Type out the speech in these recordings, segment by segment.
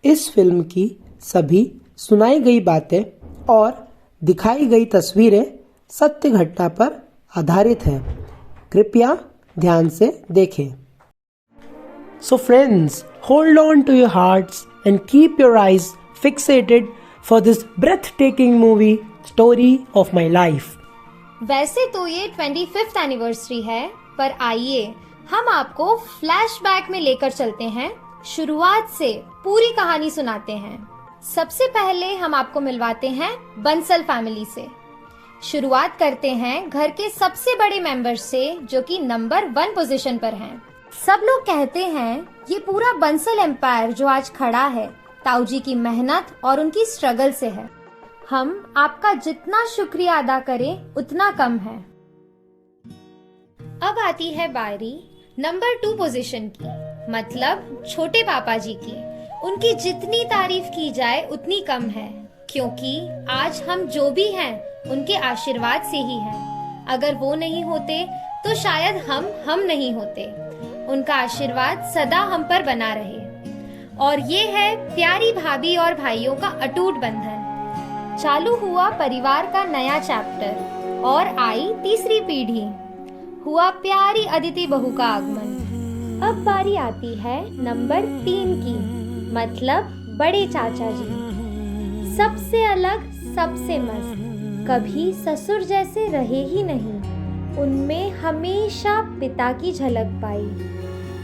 इस फिल्म की सभी सुनाई गई बातें और दिखाई गई तस्वीरें सत्य घटना पर आधारित हैं। कृपया ध्यान से देखें। So friends, hold on to your hearts and keep your eyes fixated for this breathtaking movie, Story of My Life. वैसे तो ये 25th एनिवर्सरी है, पर आइए हम आपको फ्लैशबैक में लेकर चलते हैं। शुरुआत से पूरी कहानी सुनाते हैं। सबसे पहले हम आपको मिलवाते हैं बंसल फैमिली से। शुरुआत करते हैं घर के सबसे बड़े मेंबर से, जो कि नंबर 1 पोजीशन पर हैं। सब लोग कहते हैं ये पूरा बंसल एम्पायर जो आज खड़ा है, ताऊजी की मेहनत और उनकी स्ट्रगल से है। हम आपका जितना शुक्रिया अदा करें उतना कम है। अब आती है बारी नंबर 2 पोजीशन की, मतलब छोटे पापा जी की। उनकी जितनी तारीफ की जाए उतनी कम है, क्योंकि आज हम जो भी हैं उनके आशीर्वाद से ही हैं। अगर वो नहीं होते तो शायद हम नहीं होते। उनका आशीर्वाद सदा हम पर बना रहे। और ये है प्यारी भाभी और भाइयों का अटूट बंधन। चालू हुआ परिवार का नया चैप्टर और आई तीसरी पीढ़ी। हुआ प्यारी अदिति बहू का आगमन। अब बारी आती है नंबर 3 की, मतलब बड़े चाचा जी। सबसे अलग, सबसे मस्त, कभी ससुर जैसे रहे ही नहीं। उनमें हमेशा पिता की झलक पाई,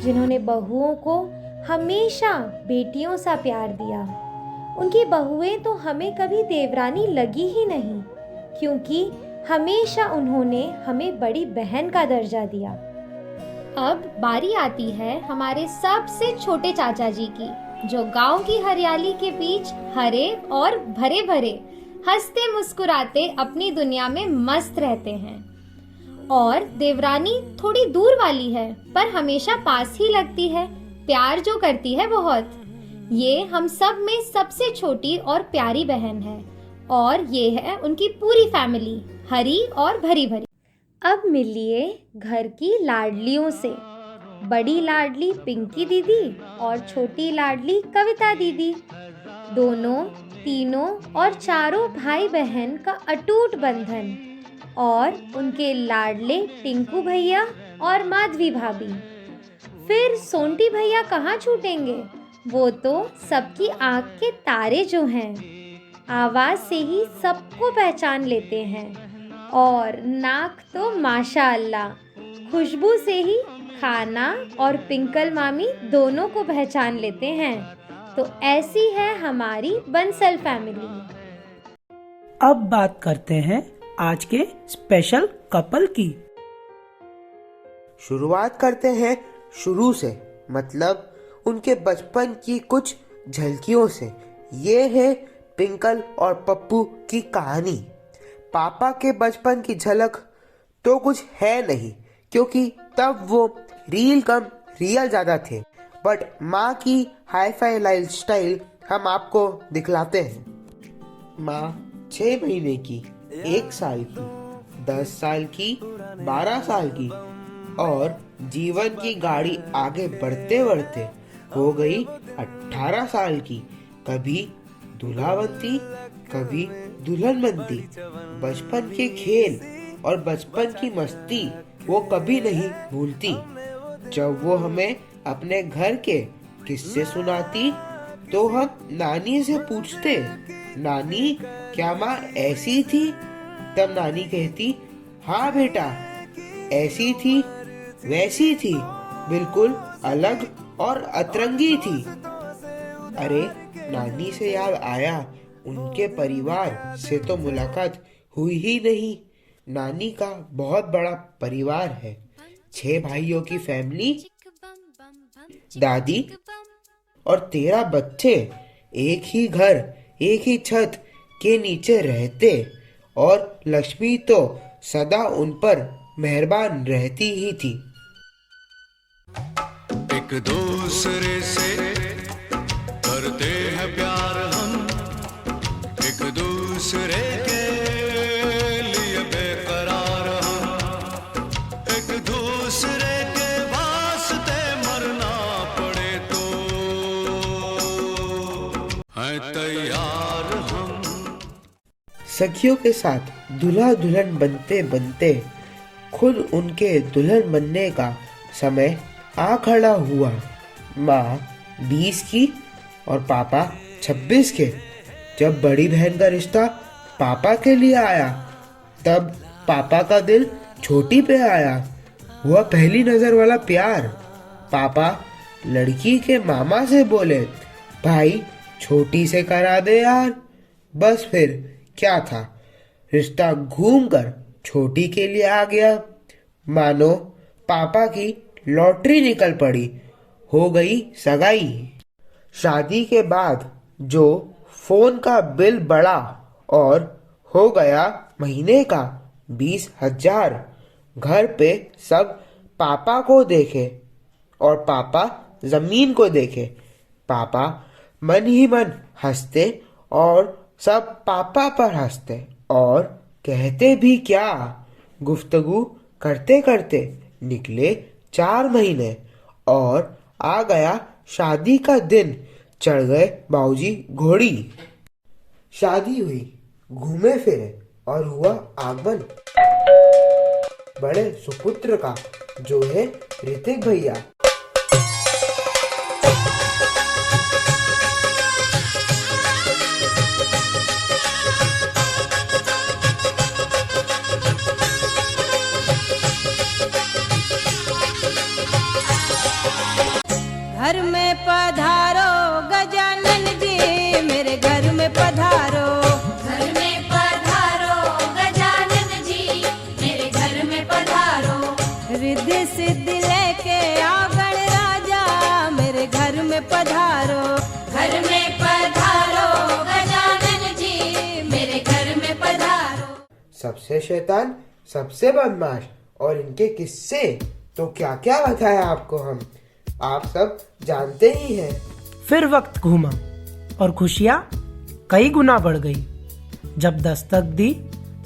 जिन्होंने बहुओं को हमेशा बेटियों सा प्यार दिया। उनकी बहुएं तो हमें कभी देवरानी लगी ही नहीं, क्योंकि हमेशा उन्होंने हमें बड़ी बहन का दर्जा दिया। अब बारी आती है हमारे सबसे छोटे चाचा जी की, जो गांव की हरियाली के बीच हरे और भरे भरे हंसते मुस्कुराते अपनी दुनिया में मस्त रहते हैं। और देवरानी थोड़ी दूर वाली है, पर हमेशा पास ही लगती है, प्यार जो करती है बहुत। ये हम सब में सबसे छोटी और प्यारी बहन है, और ये है उनकी पूरी फैमिली, हरी और भरी भरी। अब मिलिए घर की लाडलियों से। बड़ी लाडली पिंकी दीदी और छोटी लाडली कविता दीदी। दोनों, तीनों और चारों भाई बहन का अटूट बंधन। और उनके लाडले टिंकू भैया और माधवी भाभी। फिर सोंटी भैया कहाँ छूटेंगे, वो तो सबकी आँख के तारे जो हैं। आवाज़ से ही सबको पहचान लेते हैं, और नाक तो माशाअल्लाह, खुशबू से ही खाना और पिंकल मामी दोनों को पहचान लेते हैं। तो ऐसी है हमारी बंसल फैमिली। अब बात करते हैं आज के स्पेशल कपल की। शुरुआत करते हैं शुरू से, मतलब उनके बचपन की कुछ झलकियों से। ये है पिंकल और पप्पू की कहानी। पापा के बचपन की झलक तो कुछ है नहीं, क्योंकि तब वो रील कम रियल ज्यादा थे। बट माँ की हाईफाई लाइफस्टाइल हम आपको दिखलाते हैं। माँ 6 महीने की, 1 साल की, 10 साल की, 12 साल की, और जीवन की गाड़ी आगे बढ़ते बढ़ते हो गई 18 साल की। कभी दूल्हा बनती, कभी दुल्हन बनती। बचपन के खेल और बचपन की मस्ती वो कभी नहीं भूलती। जब वो हमें अपने घर के किस्से सुनाती तो हम नानी से पूछते, नानी क्या माँ ऐसी थी? तब नानी कहती, हाँ बेटा, ऐसी थी, वैसी थी, बिल्कुल अलग और अतरंगी थी। अरे नानी से याद आया, उनके परिवार से तो मुलाकात हुई ही नहीं। नानी का बहुत बड़ा परिवार है, 6 भाइयों की फैमिली, दादी और 13 बच्चे एक ही घर, एक ही छत के नीचे रहते। और लक्ष्मी तो सदा उन पर मेहरबान रहती ही थी। एक दूसरे से करते हैं प्यार हम, एक दूसरे के लिए बेकरार हम, एक दूसरे के वास्ते मरना पड़े तो सखियों के साथ दूल्हा दुल्हन बनते बनते खुद उनके दुल्हन बनने का समय आ खड़ा हुआ। माँ 20 की और पापा 26 के। जब बड़ी बहन का रिश्ता पापा के लिए आया, तब पापा का दिल छोटी पे आया। हुआ पहली नजर वाला प्यार। पापा लड़की के मामा से बोले, भाई छोटी से करा दे यार। बस फिर क्या था, रिश्ता घूमकर छोटी के लिए आ गया। मानो पापा की लॉटरी निकल पड़ी, हो गई सगाई। शादी के बाद जो फोन का बिल बढ़ा और हो गया महीने का 20,000। घर पे सब पापा को देखे और पापा जमीन को देखे। पापा मन ही मन हंसते और सब पापा पर हंसते और कहते भी क्या। गुफ्तगू करते करते निकले 4 महीने और आ गया शादी का दिन। चढ़ गए बाबूजी घोड़ी। शादी हुई, घूमे फिरे और हुआ आगमन बड़े सुपुत्र का, जो है ऋतिक भैया। घर में पधारो गजानन जी, मेरे घर में पधारो। घर में पधारो गजानन जी, मेरे घर में पधारो। रिद्धि सिद्धि लेके आओ गणराजा, मेरे घर में पधारो। घर में पधारो गजानन जी, मेरे घर में पधारो। सबसे शैतान, सबसे बदमाश और इनके किस्से तो क्या क्या बताया आपको हम, आप सब जानते ही हैं। फिर वक्त घूमा और खुशियाँ कई गुना बढ़ गई जब दस्तक दी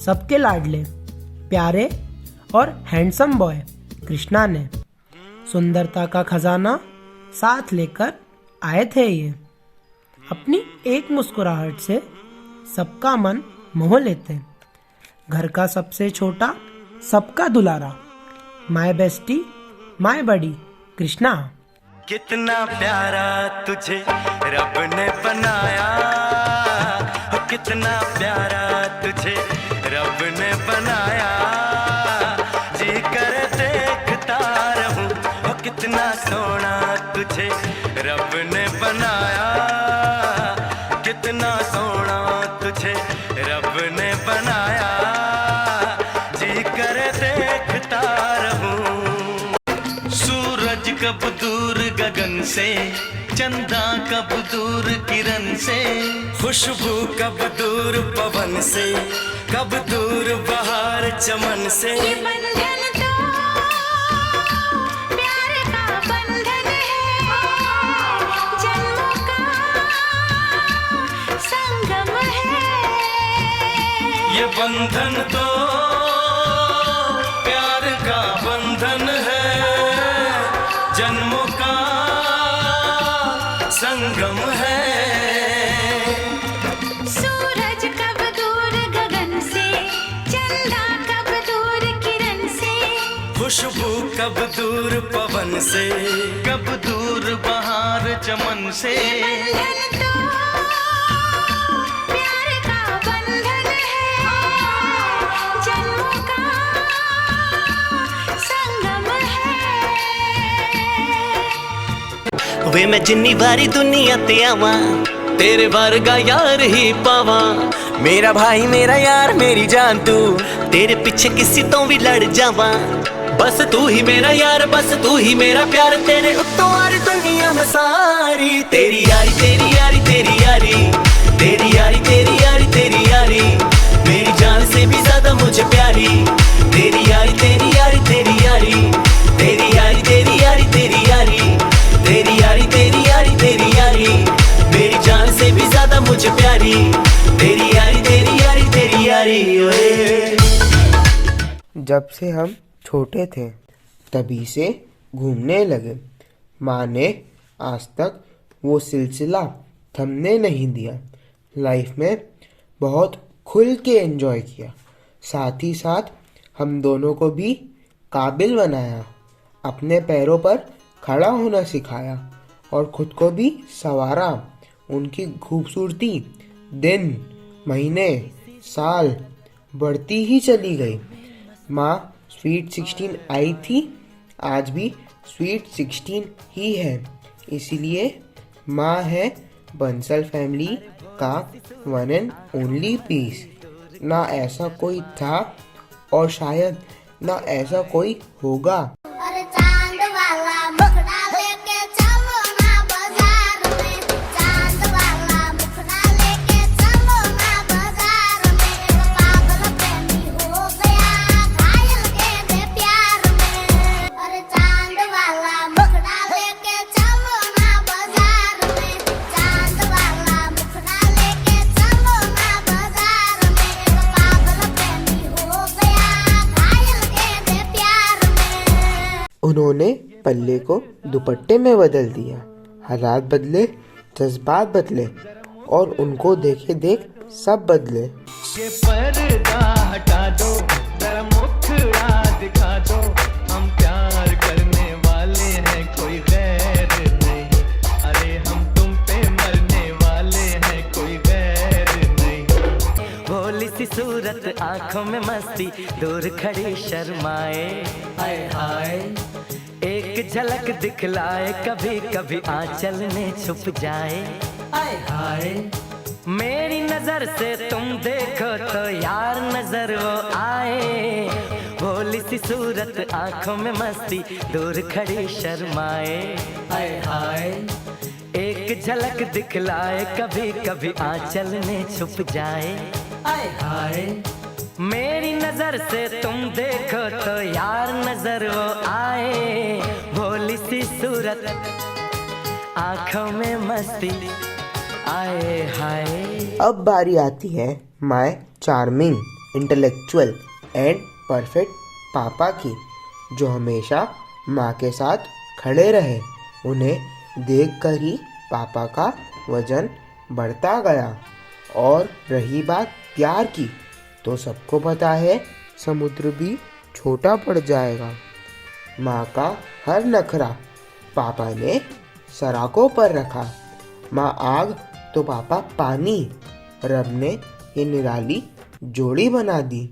सबके लाडले प्यारे और हैंडसम बॉय कृष्णा ने। सुंदरता का खजाना साथ लेकर आए थे ये। अपनी एक मुस्कुराहट से सबका मन मोह लेते। घर का सबसे छोटा, सबका दुलारा, माय बेस्टी, माय बड़ी कृष्णा। कितना प्यारा तुझे रब ने बनाया, कितना प्यारा तुझे रब ने बनाया। जी कर देखता रहूं, कितना सोना तुझे रब ने बनाया। कितना सोना तुझे रब ने बनाया, जी कर देखता रहूं। सूरज कब दूर गगन से, चंदा कब दूर किरण से, खुशबू कब दूर पवन से, कब दूर बहार चमन से। ये बंधन तो प्यार का बंधन है, जन्मों का संगम है। ये बंधन तो प्यार का बंधन है, जन्मों का संगम है। सूरज कब दूर गगन से, चंदा कब दूर किरण से, खुशबू कब दूर पवन से, कब दूर बहार चमन से। बंधन तो प्यार का बंधन है, जन्मों का संगम है। वे मैं जिन्नी बारी दुनिया ते आवा, तेरे वर्गा यार ही पावा। मेरा भाई मेरा यार मेरी जान तू, तेरे पीछे किसी तो भी लड़ जावा। बस तू ही मेरा यार, बस तू ही मेरा प्यार, तेरे उत्तों आरी दुनिया में सारी। तेरी यारी तेरी यारी तेरी यारी, तेरी यारी तेरी यारी तेरी यारी, मेरी जान से भी ज्यादा मुझे प्यारी। तेरी यारी तेरी यारी तेरी यारी, तेरी यारी तेरी यारी तेरी यारी, तेरी यारी तेरी यारी तेरी यारी, मेरी जान से भी ज्यादा मुझे प्यारी। तेरी यारी तेरी यारी तेरी यारी ओए। जब से हम छोटे थे तभी से घूमने लगे। माँ ने आज तक वो सिलसिला थमने नहीं दिया। लाइफ में बहुत खुल के एंजॉय किया। साथ ही साथ हम दोनों को भी काबिल बनाया, अपने पैरों पर खड़ा होना सिखाया और खुद को भी संवारा। उनकी खूबसूरती दिन, महीने, साल बढ़ती ही चली गई। माँ स्वीट 16 आई थी, आज भी स्वीट 16 ही है। इसीलिए माँ है बंसल फैमिली का वन एंड ओनली पीस। ना ऐसा कोई था और शायद ना ऐसा कोई होगा। अरे चांद वाला मुखड़ा लेके चलो ना बाजार में, चांद वाला मुखड़ा लेके चलो ना बाजार में। एक पागल प्रेमी हो गया घायल के दे प्यार में। अरे चांद वाला मुखड़ा लेके चलो ना बाजार में, चांद वाला मुखड़ा लेके चलो ना बाजार में। एक पागल प्रेमी हो गया घायल के दे प्यार में। उन्होंने पल्ले को दुपट्टे में बदल दिया। हालात बदले, जज्बात बदले और उनको देखे देख सब बदले। ये पर्दा हटा दो, जरा मुखड़ा दिखा दो, हम प्यार करने वाले हैं, कोई गैर नहीं। अरे हम तुम पे मरने वाले हैं, कोई गैर नहीं। भोली सी सूरत, आंखों में मस्ती, दूर खड़ी शर्माए। हाय हाय एक झलक दिखलाए, कभी कभी आंचल में छुप जाए। हाय हाय मेरी नजर से तुम देखो तो यार नजर वो आए। भोली सी सूरत, आंखों में मस्ती, दूर खड़ी शर्माए। हाय हाय एक झलक दिखलाए, कभी कभी आंचल में छुप जाए। हाय हाय मेरी नजर से तुम देखो तो यार नजर वो आए। भोली सी सूरत, आंखों में मस्ती, आए हाय। अब बारी आती है my charming, intellectual and perfect पापा की, जो हमेशा माँ के साथ खड़े रहे। उन्हें देखकर ही पापा का वजन बढ़ता गया। और रही बात प्यार की, तो सबको पता है समुद्र भी छोटा पड़ जाएगा। माँ का हर नखरा पापा ने सराखों पर रखा। माँ आग तो पापा पानी, रब ने ये निराली जोड़ी बना दी।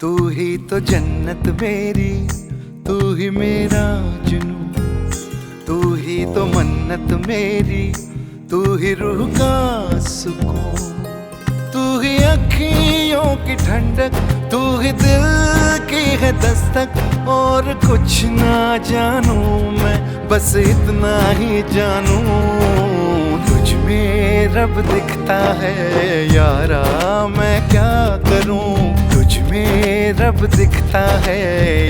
तू ही तो जन्नत मेरी, तू ही मेरा जुनून, तू ही तो मन्नत मेरी, तू ही रूह का सुकून, तू ही अखियों की ठंडक, तू ही दिल की है दस्तक। और कुछ ना जानू मैं, बस इतना ही जानू, तुझ में रब दिखता है यारा, मैं क्या करूं। तुझ में रब दिखता है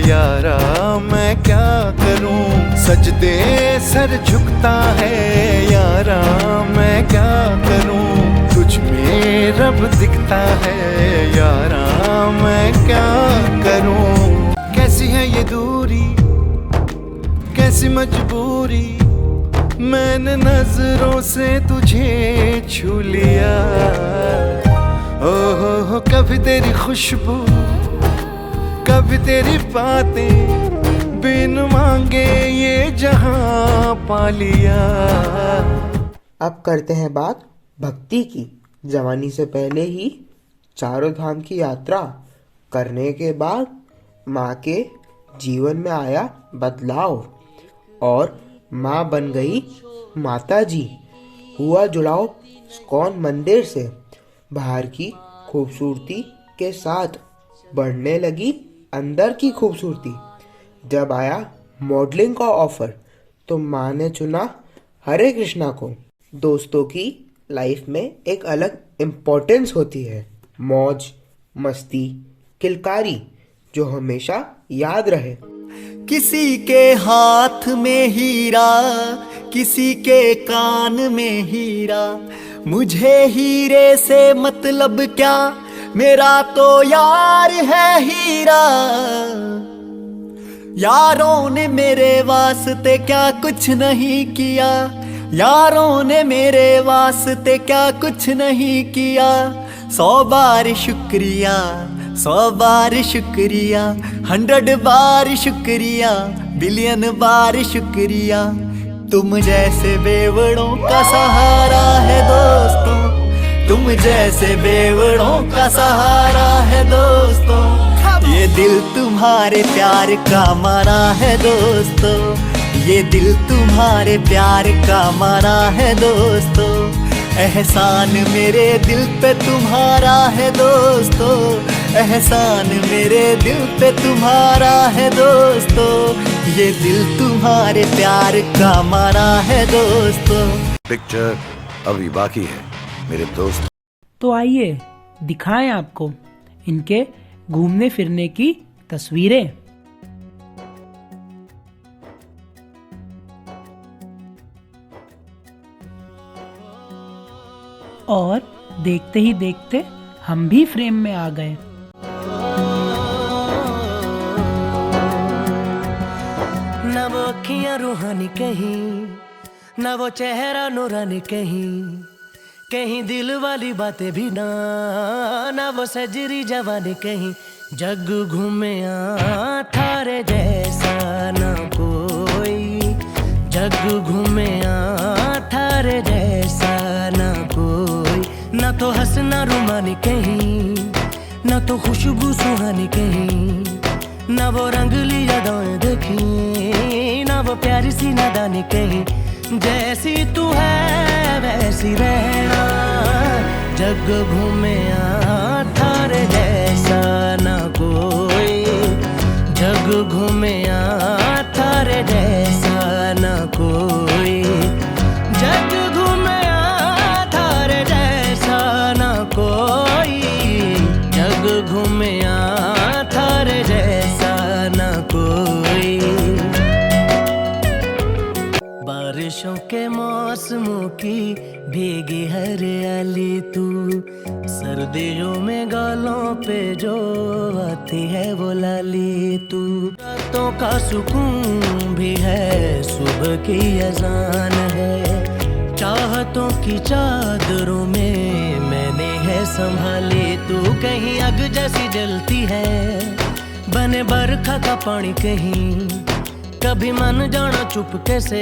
यारा, मैं क्या करूं। सजदे सर झुकता है यारा, मैं क्या करूं। तुझ में रब दिखता है यारा, मैं क्या करूं। कैसी है ये दूरी, कैसी मजबूरी, मैंने नजरों से तुझे छू लिया। ओहो कभी तेरी खुशबू, कभी तेरी बातें, बिन मांगे ये जहां पा लिया। अब करते हैं बात भक्ति की। जवानी से पहले ही चारों धाम की यात्रा करने के बाद माँ के जीवन में आया बदलाव और माँ बन गई माता जी। हुआ जुड़ाव इस्कॉन मंदिर से, बाहर की खूबसूरती के साथ बढ़ने लगी अंदर की खूबसूरती। जब आया मॉडलिंग का ऑफर तो माँ ने चुना हरे कृष्णा को। दोस्तों की लाइफ में एक अलग इम्पोर्टेंस होती है, मौज मस्ती किलकारी, जो हमेशा याद रहे। किसी के हाथ में हीरा, किसी के कान में हीरा, मुझे हीरे से मतलब क्या, मेरा तो यार है हीरा। यारों ने मेरे वास्ते क्या कुछ नहीं किया, यारों ने मेरे वास्ते क्या कुछ नहीं किया। 100 बार शुक्रिया, 100 बार शुक्रिया, 100 बार शुक्रिया, बिलियन बार शुक्रिया। तुम जैसे बेवड़ों का सहारा है दोस्तों, तुम जैसे बेवड़ों का सहारा है दोस्तों। ये दिल तुम्हारे प्यार का मारा है दोस्तों, ये दिल तुम्हारे प्यार का मारा है दोस्तों। एहसान मेरे दिल पे तुम्हारा है दोस्तों, एहसान मेरे दिल पे तुम्हारा है दोस्तों। ये दिल तुम्हारे प्यार का मारा है दोस्तों। पिक्चर अभी बाकी है मेरे दोस्त। तो आइए दिखाएं आपको इनके घूमने फिरने की तस्वीरें। और देखते ही देखते हम भी फ्रेम में आ गए। न वो अखियां रूहानी कहीं, न वो चेहरा नूरानी कहीं, कहीं दिल वाली बातें भी ना वो सजरी जवानी कहीं। जग घूमे थारे जैसा ना कोई, जग घूमे थारे जैसा ना कोई। ना तो हंसना रुमानी कहीं, ना तो खुशबू सुहानी कहीं, ना वो रंगली यादें देखी, ना वो प्यारी सी नादानी कहीं। जैसी तू है वैसी रहना, जग घूमे थारे जैसा ना कोई, जग घूमे थारे जैसा ना कोई, जग घूमे थारे जैसा ना कोई, जग घूमे थारे जैसा ना कोई। बारिशों के मौसमों की भीगी हरियाली तू, सर्दियों में गालों पे जो आती है वो लाली तू। रातों का सुकून भी है, सुबह की अजान है, चाहतों की चादरों में मैंने है संभाली तू। कहीं आग जैसी जलती है, बने बरखा का पानी कहीं, कभी मन जाना चुपके से,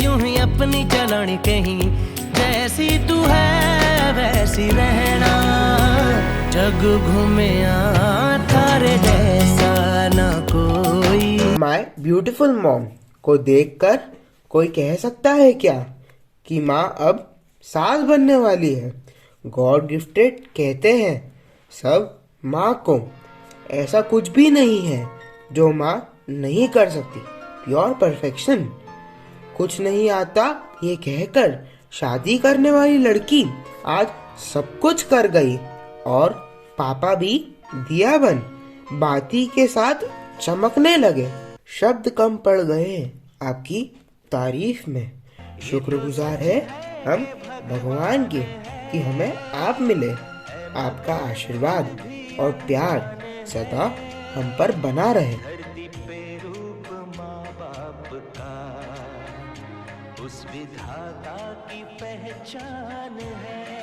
यूं ही अपनी चलानी कहीं। जैसी तू है वैसी रहना, जग घूमे थारे जैसा ना कोई। माय ब्यूटीफुल मॉम को देखकर कोई कह सकता है क्या कि माँ अब सास बनने वाली है? गॉड गिफ्टेड कहते हैं सब माँ को। ऐसा कुछ भी नहीं है जो माँ नहीं कर सकती। Pure perfection. कुछ नहीं आता ये कहकर शादी करने वाली लड़की आज सब कुछ कर गई, और पापा भी दिया बन बाती के साथ चमकने लगे। शब्द कम पड़ गए आपकी तारीफ में। शुक्रगुजार है हम भगवान के कि हमें आप मिले। आपका आशीर्वाद और प्यार सदा हम पर बना रहे। उस विधाता की पहचान है।